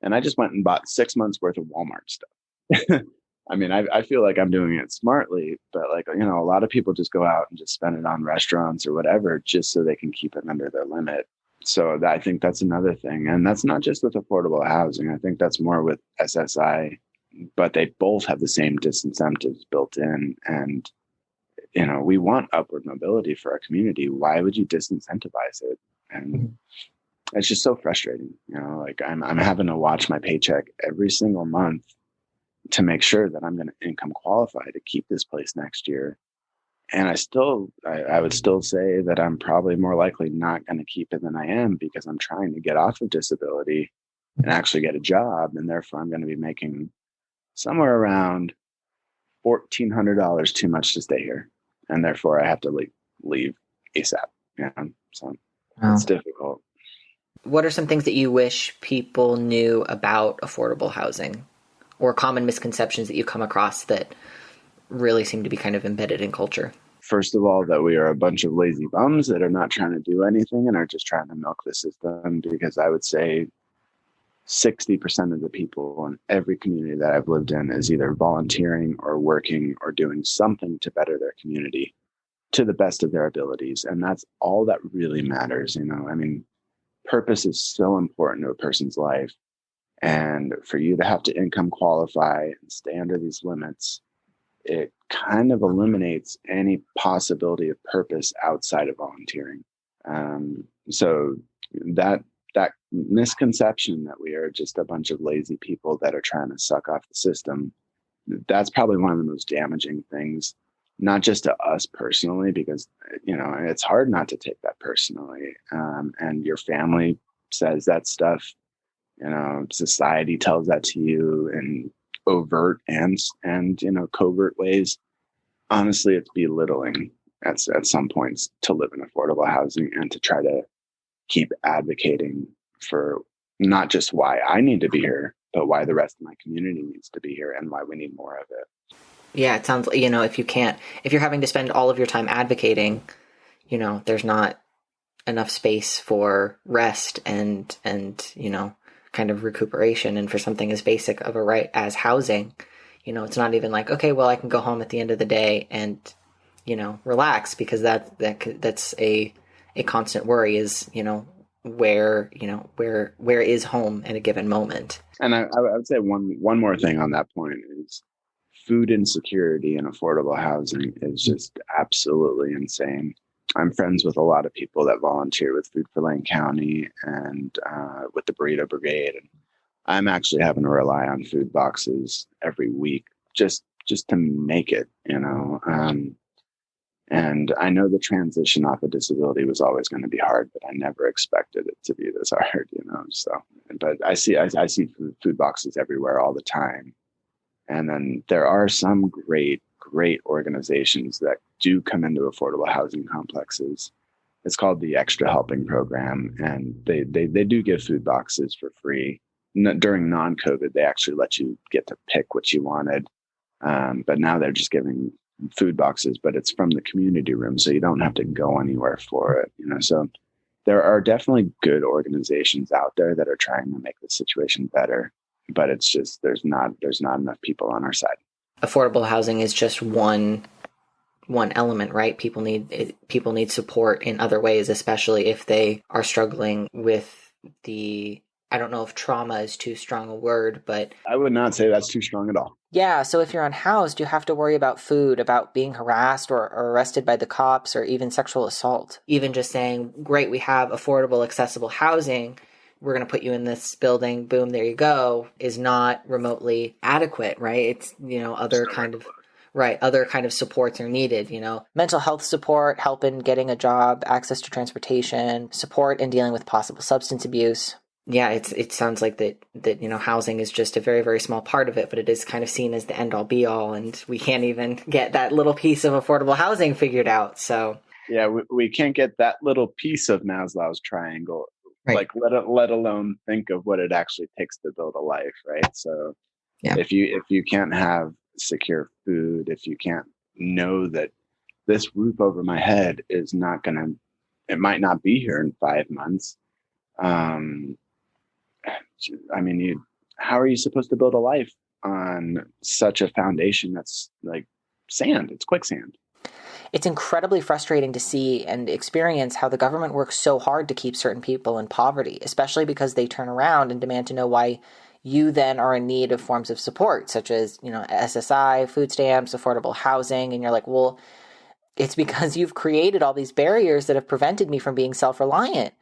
And I just went and bought 6 months worth of Walmart stuff. I mean, I feel like I'm doing it smartly, but like, a lot of people just go out and just spend it on restaurants or whatever, just so they can keep it under their limit. So I think that's another thing. And that's not just with affordable housing. I think that's more with SSI but they both have the same disincentives built in. And, we want upward mobility for our community. Why would you disincentivize it? And it's just so frustrating. Like I'm having to watch my paycheck every single month to make sure that I'm going to income qualify to keep this place next year. And I would still say that I'm probably more likely not going to keep it than I am, because I'm trying to get off of disability and actually get a job. And therefore I'm going to be making somewhere around $1,400 too much to stay here. And therefore I have to leave ASAP. So it's difficult. What are some things that you wish people knew about affordable housing, or common misconceptions that you come across that really seem to be kind of embedded in culture? First of all, that we are a bunch of lazy bums that are not trying to do anything and are just trying to milk the system, because I would say 60% of the people in every community that I've lived in is either volunteering or working or doing something to better their community to the best of their abilities. And that's all that really matters. Purpose is so important to a person's life. And for you to have to income qualify and stay under these limits, it kind of eliminates any possibility of purpose outside of volunteering. So that misconception that we are just a bunch of lazy people that are trying to suck off the system, that's probably one of the most damaging things, not just to us personally, because, it's hard not to take that personally. And your family says that stuff, society tells that to you in overt and covert ways. Honestly, it's belittling at some points to live in affordable housing and to try to keep advocating for not just why I need to be here, but why the rest of my community needs to be here and why we need more of it. Yeah, it sounds like, if you're having to spend all of your time advocating, there's not enough space for rest and kind of recuperation. And for something as basic of a right as housing, it's not even like, okay, well, I can go home at the end of the day and, relax, because that's a constant worry is, where is home at a given moment. And I would say one more thing on that point is food insecurity in affordable housing is just absolutely insane. I'm friends with a lot of people that volunteer with Food for Lane County and with the Burrito Brigade. And I'm actually having to rely on food boxes every week just to make it, and I know the transition off of disability was always going to be hard, but I never expected it to be this hard, so, but I see food boxes everywhere all the time. And then there are some great organizations that do come into affordable housing complexes. It's called the Extra Helping Program, and they do give food boxes for free. During non-COVID, they actually let you get to pick what you wanted. But now they're just giving food boxes, but it's from the community room, so you don't have to go anywhere for it. So there are definitely good organizations out there that are trying to make the situation better, but it's just there's not enough people on our side. Affordable housing is just one element, right? People need support in other ways, especially if they are struggling with I don't know if trauma is too strong a word, but I would not say that's too strong at all. Yeah, so if you're unhoused, you have to worry about food, about being harassed or arrested by the cops, or even sexual assault. Even just saying, great, we have affordable, accessible housing, we're going to put you in this building, boom, there you go, is not remotely adequate, right? It's, other kind of supports are needed, mental health support, help in getting a job, access to transportation, support in dealing with possible substance abuse. Yeah, it sounds like that housing is just a very, very small part of it, but it is kind of seen as the end all be all, and we can't even get that little piece of affordable housing figured out. So yeah, we can't get that little piece of Maslow's triangle, right. let alone think of what it actually takes to build a life, right? So yeah. If you can't have secure food, if you can't know that this roof over my head is not it might not be here in 5 months. How are you supposed to build a life on such a foundation that's like sand? It's quicksand. It's incredibly frustrating to see and experience how the government works so hard to keep certain people in poverty, especially because they turn around and demand to know why you then are in need of forms of support, such as, SSI, food stamps, affordable housing. And you're like, well, it's because you've created all these barriers that have prevented me from being self-reliant.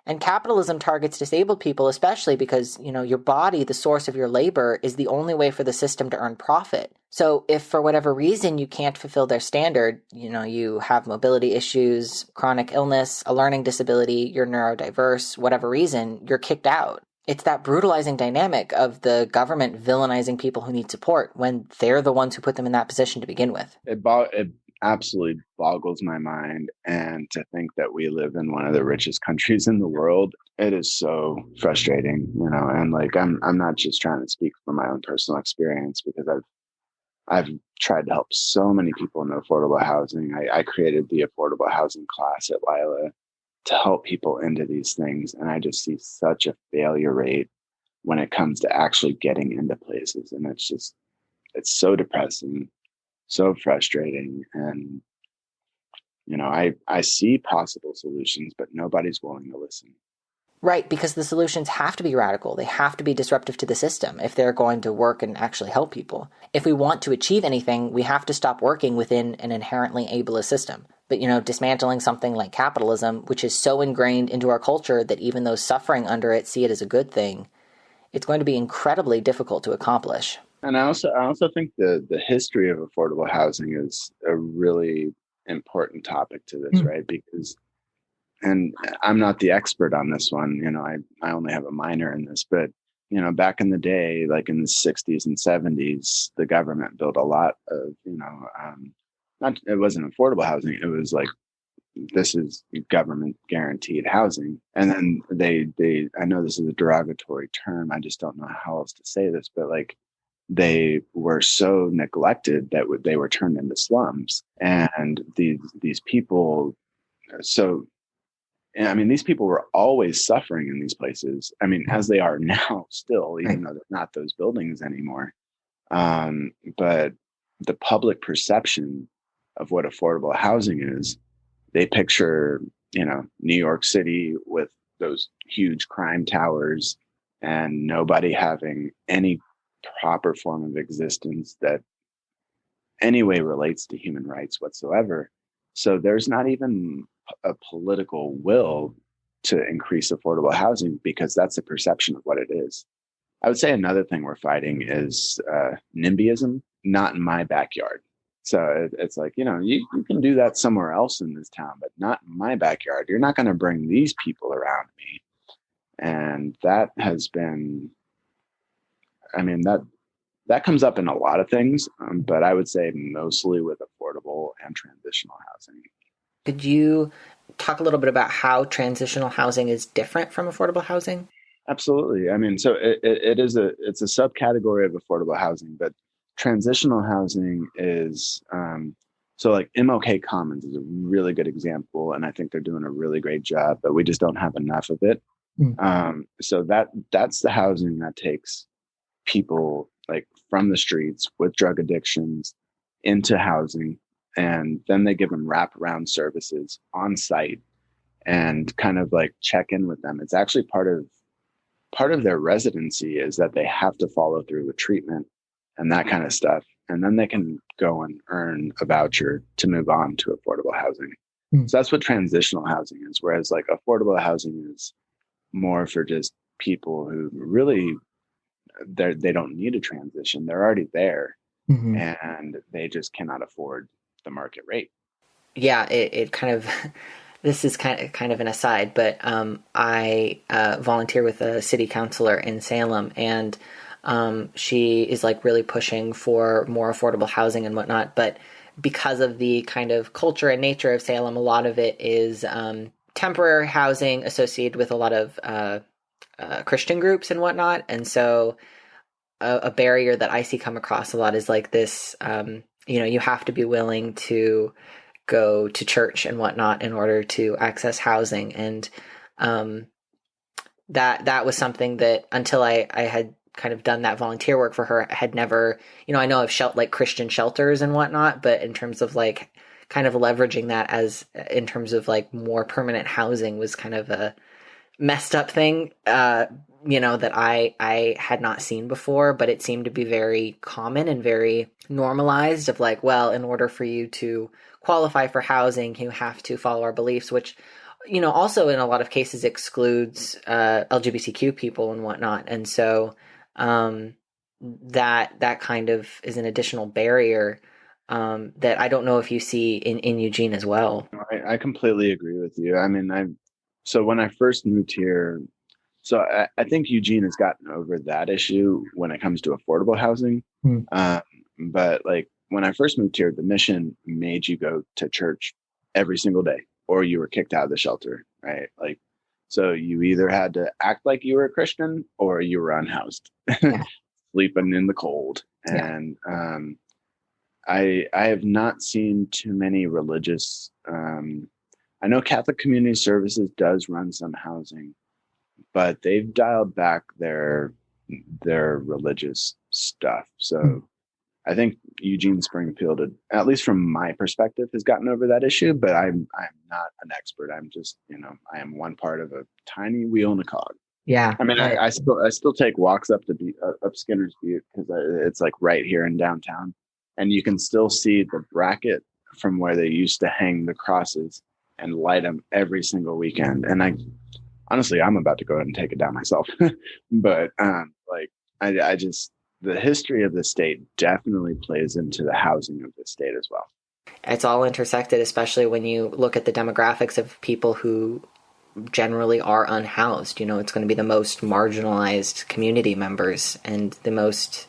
And capitalism targets disabled people, especially because, your body, the source of your labor, is the only way for the system to earn profit. So if for whatever reason you can't fulfill their standard, you have mobility issues, chronic illness, a learning disability, you're neurodiverse, whatever reason, you're kicked out. It's that brutalizing dynamic of the government villainizing people who need support when they're the ones who put them in that position to begin with. It absolutely boggles my mind. And to think that we live in one of the richest countries in the world, it is so frustrating, and like, I'm not just trying to speak from my own personal experience, because I've tried to help so many people in affordable housing. I created the affordable housing class at Lila to help people into these things. And I just see such a failure rate when it comes to actually getting into places. And it's so depressing, so frustrating. And, I see possible solutions, but nobody's willing to listen. Right, because the solutions have to be radical. They have to be disruptive to the system if they're going to work and actually help people. If we want to achieve anything, we have to stop working within an inherently ableist system. But, dismantling something like capitalism, which is so ingrained into our culture that even those suffering under it see it as a good thing, it's going to be incredibly difficult to accomplish. And I also think the history of affordable housing is a really important topic to this, right? Because, and I'm not the expert on this one, I only have a minor in this, but, back in the day, like in the 60s and 70s, the government built a lot of, it wasn't affordable housing. It was like, this is government guaranteed housing. And then they I know this is a derogatory term, I just don't know how else to say this, but like, they were so neglected that they were turned into slums. And these people, these people were always suffering in these places. As they are now still, even though they're not those buildings anymore. But the public perception of what affordable housing is, they picture, New York City with those huge crime towers and nobody having any proper form of existence that anyway relates to human rights whatsoever. So there's not even a political will to increase affordable housing because that's a perception of what it is. I would say another thing we're fighting is NIMBYism, not in my backyard. So it's like, you can do that somewhere else in this town, but not in my backyard. You're not going to bring these people around me. And that has been, that comes up in a lot of things, but I would say mostly with affordable and transitional housing. Could you talk a little bit about how transitional housing is different from affordable housing? Absolutely. So it's a subcategory of affordable housing, but transitional housing is, so like MLK Commons is a really good example, and I think they're doing a really great job, but we just don't have enough of it. So that's the housing that takes people like from the streets with drug addictions into housing, and then they give them wraparound services on site and kind of like check in with them. It's actually part of their residency is that they have to follow through with treatment and that kind of stuff. And then they can go and earn a voucher to move on to affordable housing. So that's what transitional housing is. Whereas like affordable housing is more for just people who really, they don't need a transition. They're already there and they just cannot afford the market rate. Yeah, it kind of, this is kind of an aside, but I volunteer with a city councilor in Salem, and she is like really pushing for more affordable housing and whatnot. But because of the kind of culture and nature of Salem, a lot of it is temporary housing associated with a lot of Christian groups and whatnot. And so a barrier that I see come across a lot is like this, you have to be willing to go to church and whatnot in order to access housing. And that was something that until I had kind of done that volunteer work for her, I had never, I know of like Christian shelters and whatnot, but in terms of like kind of leveraging that as in terms of like more permanent housing was kind of a messed up thing. that I had not seen before, but it seemed to be very common and very normalized of like, well, in order for you to qualify for housing, you have to follow our beliefs, which, also in a lot of cases excludes LGBTQ people and whatnot. And so that kind of is an additional barrier that I don't know if you see in Eugene as well. I completely agree with you. I mean, so when I first moved here, so I think Eugene has gotten over that issue when it comes to affordable housing. Um, but like when I first moved here, the mission made you go to church every single day, or you were kicked out of the shelter, right? Like, so you either had to act like you were a Christian or you were unhoused, Yeah. sleeping in the cold. Yeah. And I have not seen too many religious. I know Catholic Community Services does run some housing, but they've dialed back their religious stuff. So I think Eugene Springfield, at least from my perspective, has gotten over that issue. But I'm not an expert. I'm just I am one part of a tiny wheel in a cog. Yeah. I mean, I still take walks up up Skinner's Butte because it's like right here in downtown, and you can still see the bracket from where they used to hang the crosses and light them every single weekend. And honestly, I'm about to go ahead and take it down myself. But I just, the history of the state definitely plays into the housing of the state as well. It's all intersected, especially when you look at the demographics of people who generally are unhoused. It's going to be the most marginalized community members and the most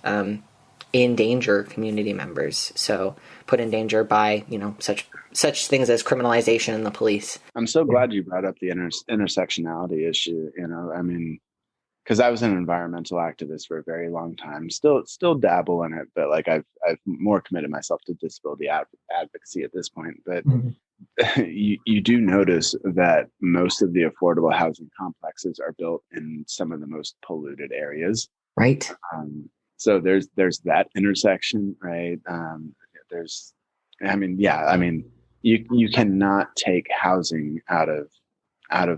in danger community members. So put in danger by, such things as criminalization and the police. I'm so glad you brought up the intersectionality issue. I mean, because I was an environmental activist for a very long time, still dabble in it, but like I've more committed myself to disability advocacy at this point. But you do notice that most of the affordable housing complexes are built in some of the most polluted areas. Right. So there's that intersection, right? You cannot take housing out of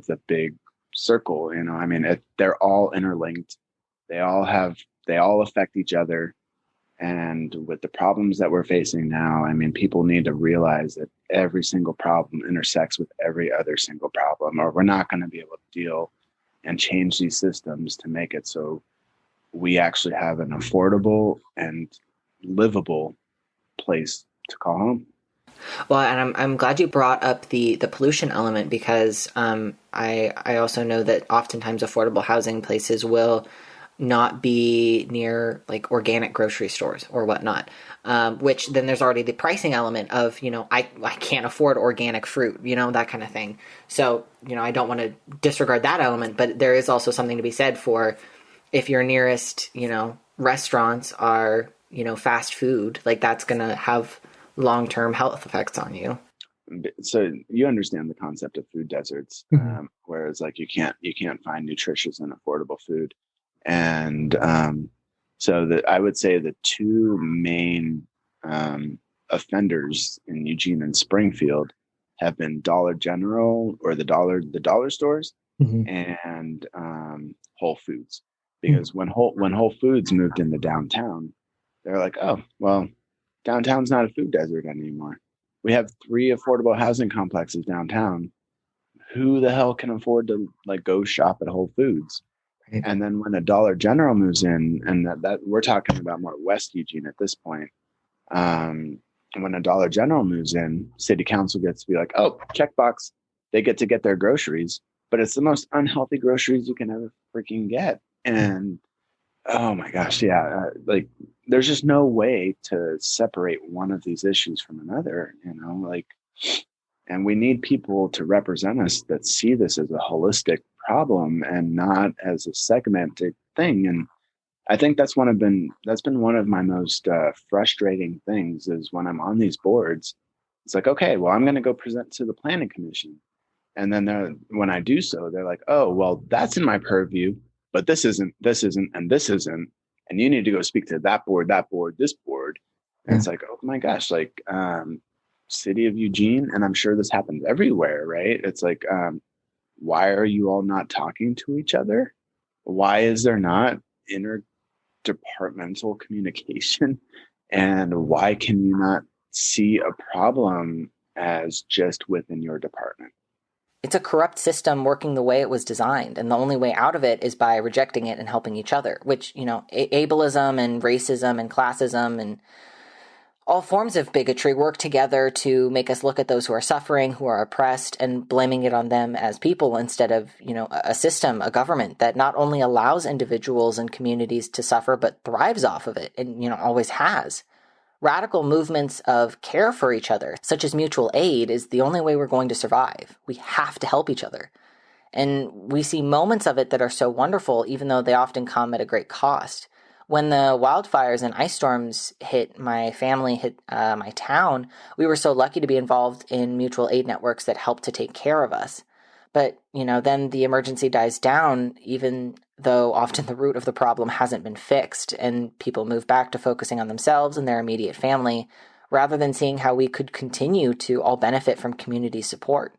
the big circle. I mean, they're all interlinked. They all affect each other. And with the problems that we're facing now, I mean, people need to realize that every single problem intersects with every other single problem, or we're not going to be able to deal and change these systems to make it so we actually have an affordable and livable place to call home. Well, and I'm glad you brought up the pollution element, because I also know that oftentimes affordable housing places will not be near like organic grocery stores or whatnot, which then there's already the pricing element of, I can't afford organic fruit, that kind of thing. So, I don't want to disregard that element, but there is also something to be said for if your nearest, restaurants are, fast food, like that's going to have long-term health effects on you. So you understand the concept of food deserts, whereas like you can't find nutritious and affordable food. And so that I would say the two main offenders in Eugene and Springfield have been Dollar General, or the dollar stores, and Whole Foods. Because when Whole Foods moved into downtown, they're like, oh, well, downtown's not a food desert anymore. We have 3 affordable housing complexes downtown. Who the hell can afford to like go shop at Whole Foods? Right. And then when a Dollar General moves in, and that we're talking about more West Eugene at this point, when a Dollar General moves in, city council gets to be like, oh, checkbox, they get to get their groceries, but it's the most unhealthy groceries you can ever freaking get. And oh my gosh, yeah, like there's just no way to separate one of these issues from another, and we need people to represent us that see this as a holistic problem and not as a segmented thing. And I think that's been one of my most frustrating things is when I'm on these boards, it's like, okay, well, I'm going to go present to the planning commission. And then when I do so, they're like, oh, well, that's in my purview, but this isn't, and this isn't. And you need to go speak to that board, this board. And it's like, oh my gosh, like city of Eugene. And I'm sure this happens everywhere, right? It's like, why are you all not talking to each other? Why is there not interdepartmental communication? And why can you not see a problem as just within your department? It's a corrupt system working the way it was designed, and the only way out of it is by rejecting it and helping each other, which, ableism and racism and classism and all forms of bigotry work together to make us look at those who are suffering, who are oppressed, and blaming it on them as people instead of, a system, a government that not only allows individuals and communities to suffer, but thrives off of it and, always has. Radical movements of care for each other, such as mutual aid, is the only way we're going to survive. We have to help each other. And we see moments of it that are so wonderful, even though they often come at a great cost. When the wildfires and ice storms hit my family, hit my town, we were so lucky to be involved in mutual aid networks that helped to take care of us. But, then the emergency dies down, even though often the root of the problem hasn't been fixed, and people move back to focusing on themselves and their immediate family, rather than seeing how we could continue to all benefit from community support.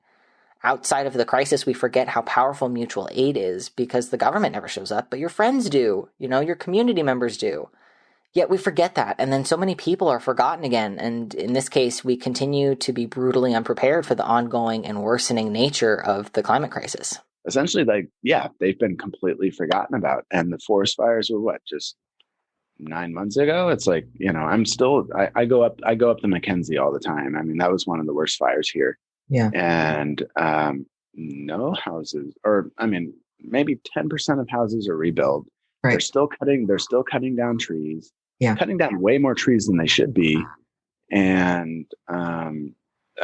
Outside of the crisis, we forget how powerful mutual aid is because the government never shows up, but your friends do, your community members do. Yet we forget that, and then so many people are forgotten again, and in this case, we continue to be brutally unprepared for the ongoing and worsening nature of the climate crisis. Essentially, they've been completely forgotten about. And the forest fires were just 9 months ago? It's like, I go up the Mackenzie all the time. I mean, that was one of the worst fires here. Yeah. And no houses, or I mean, maybe 10% of houses are rebuilt. Right. They're still cutting down trees. Yeah. Cutting down way more trees than they should be. And I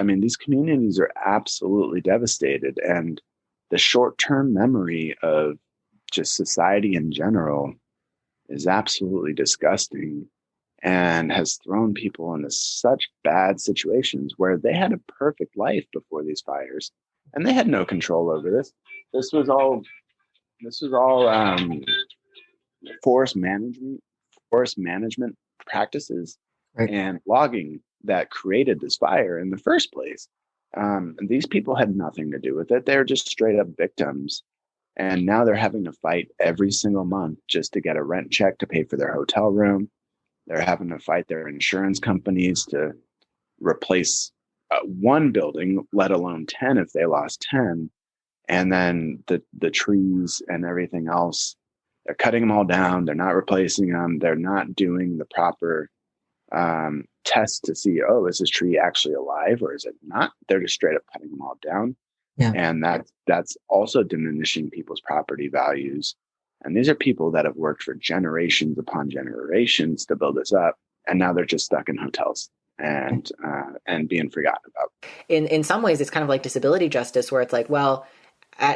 mean, these communities are absolutely devastated. And the short-term memory of just society in general is absolutely disgusting and has thrown people into such bad situations where they had a perfect life before these fires and they had no control over this. This was all forest management practices, right, and logging that created this fire in the first place. And these people had nothing to do with it. They're just straight up victims. And now they're having to fight every single month just to get a rent check to pay for their hotel room. They're having to fight their insurance companies to replace one building, let alone 10 if they lost 10. And then the trees and everything else, they're cutting them all down. They're not replacing them. They're not doing the proper tests to see, is this tree actually alive or is it not? They're just straight up cutting them all down. Yeah. And that's also diminishing people's property values. And these are people that have worked for generations upon generations to build this up. And now they're just stuck in hotels and being forgotten about. In some ways, it's kind of like disability justice, where it's like, well,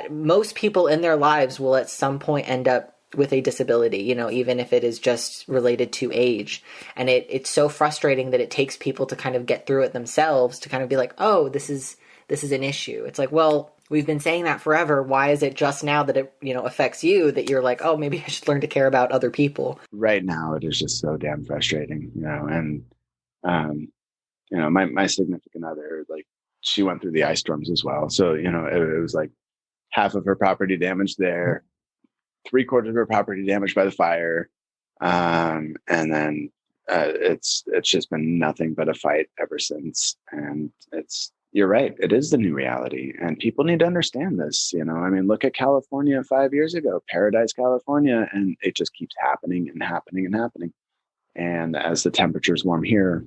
most people in their lives will at some point end up with a disability, even if it is just related to age. And it's so frustrating that it takes people to kind of get through it themselves to kind of be like, oh, this is an issue. It's like, well, we've been saying that forever. Why is it just now that it, affects you that you're like, oh, maybe I should learn to care about other people? Right now, it is just so damn frustrating, and, my significant other, like, she went through the ice storms as well. So, it was like half of her property damaged there, 3/4 of her property damaged by the fire. And then it's just been nothing but a fight ever since. And you're right. It is the new reality. And people need to understand this. I mean, look at California 5 years ago, Paradise, California, and it just keeps happening and happening and happening. And as the temperatures warm here,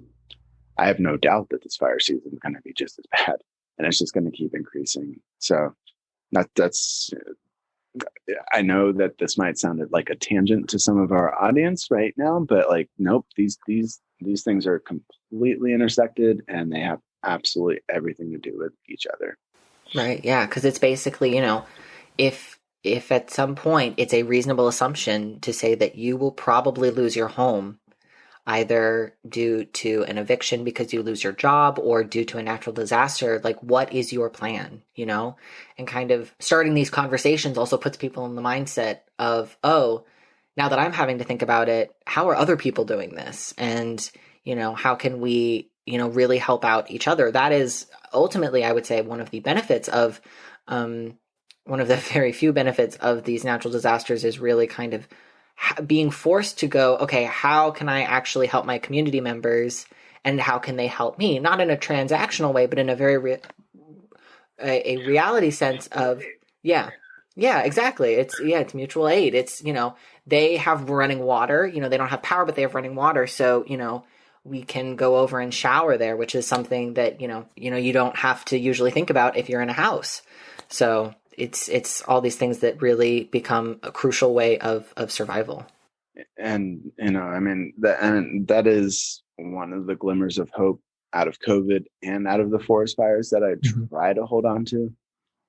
I have no doubt that this fire season is going to be just as bad. And it's just going to keep increasing. So I know that this might sound like a tangent to some of our audience right now, but nope, these things are completely intersected and they have absolutely everything to do with each other. Right. Yeah. Because it's basically, if at some point it's a reasonable assumption to say that you will probably lose your home, either due to an eviction because you lose your job or due to a natural disaster, what is your plan, And kind of starting these conversations also puts people in the mindset of, oh, now that I'm having to think about it, how are other people doing this? And, how can we, really help out each other? That is ultimately, I would say, one of the benefits of one of the very few benefits of these natural disasters is really kind of being forced to go, okay, how can I actually help my community members, and how can they help me? Not in a transactional way, but in a very a reality sense of, yeah, exactly. It's mutual aid. It's, they have running water, they don't have power, but they have running water. So, we can go over and shower there, which is something that, you don't have to usually think about if you're in a house. So it's all these things that really become a crucial way of survival. And, that is one of the glimmers of hope out of COVID and out of the forest fires that I try to hold on to.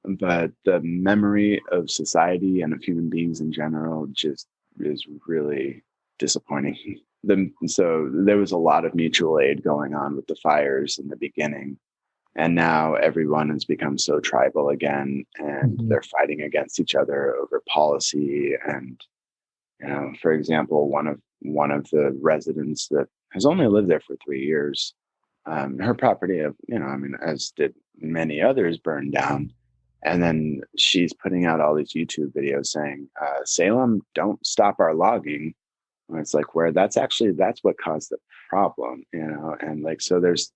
But the memory of society and of human beings in general just is really disappointing. So there was a lot of mutual aid going on with the fires in the beginning. And now everyone has become so tribal again, and they're fighting against each other over policy. And, for example, one of the residents that has only lived there for 3 years, her property, as did many others, burned down. And then she's putting out all these YouTube videos saying, Salem, don't stop our logging. And it's like, where that's what caused the problem, and like, so there's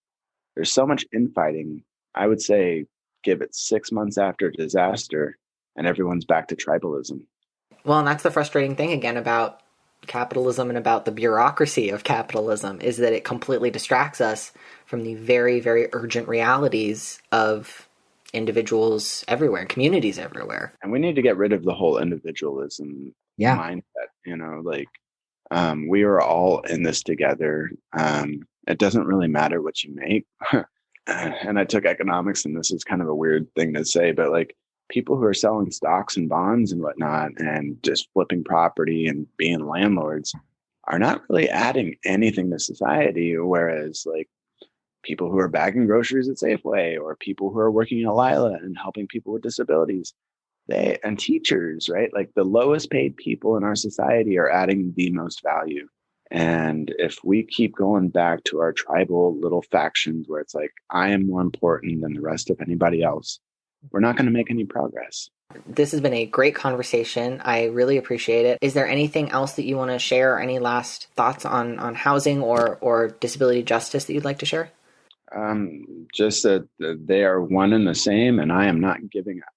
so much infighting. I would say give it 6 months after disaster and everyone's back to tribalism. Well, and that's the frustrating thing again about capitalism and about the bureaucracy of capitalism, is that it completely distracts us from the very, very urgent realities of individuals everywhere, communities everywhere. And we need to get rid of the whole individualism mindset, we are all in this together. It doesn't really matter what you make. And I took economics, and this is kind of a weird thing to say, but like, people who are selling stocks and bonds and whatnot and just flipping property and being landlords are not really adding anything to society. Whereas like people who are bagging groceries at Safeway, or people who are working at Lila and helping people with disabilities, and teachers, right? Like the lowest paid people in our society are adding the most value. And if we keep going back to our tribal little factions where it's like, I am more important than the rest of anybody else, we're not going to make any progress. This has been a great conversation. I really appreciate it. Is there anything else that you want to share, or any last thoughts on housing or disability justice that you'd like to share? Just that they are one and the same, and I am not giving up.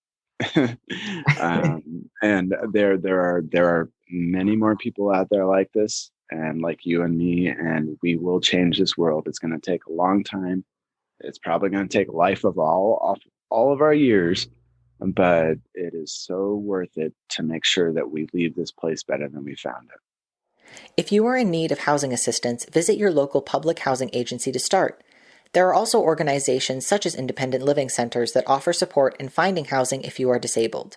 And there are many more people out there like this, and like you and me, and we will change this world. It's going to take a long time. It's probably going to take life of all of our years, but it is so worth it to make sure that we leave this place better than we found it. If you are in need of housing assistance, visit your local public housing agency to start. There are also organizations such as independent living centers that offer support in finding housing if you are disabled.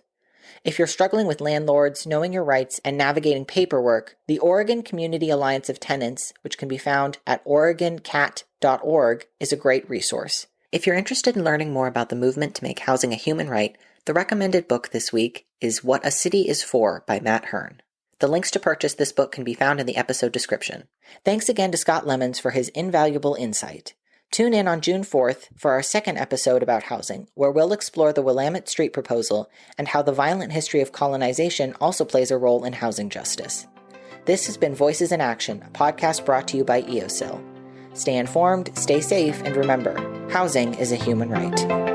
If you're struggling with landlords, knowing your rights, and navigating paperwork, the Oregon Community Alliance of Tenants, which can be found at OregonCAT.org, is a great resource. If you're interested in learning more about the movement to make housing a human right, the recommended book this week is What a City is For by Matt Hearn. The links to purchase this book can be found in the episode description. Thanks again to Scott Lemons for his invaluable insight. Tune in on June 4th for our second episode about housing, where we'll explore the Willamette Street proposal and how the violent history of colonization also plays a role in housing justice. This has been Voices in Action, a podcast brought to you by EOSIL. Stay informed, stay safe, and remember, housing is a human right.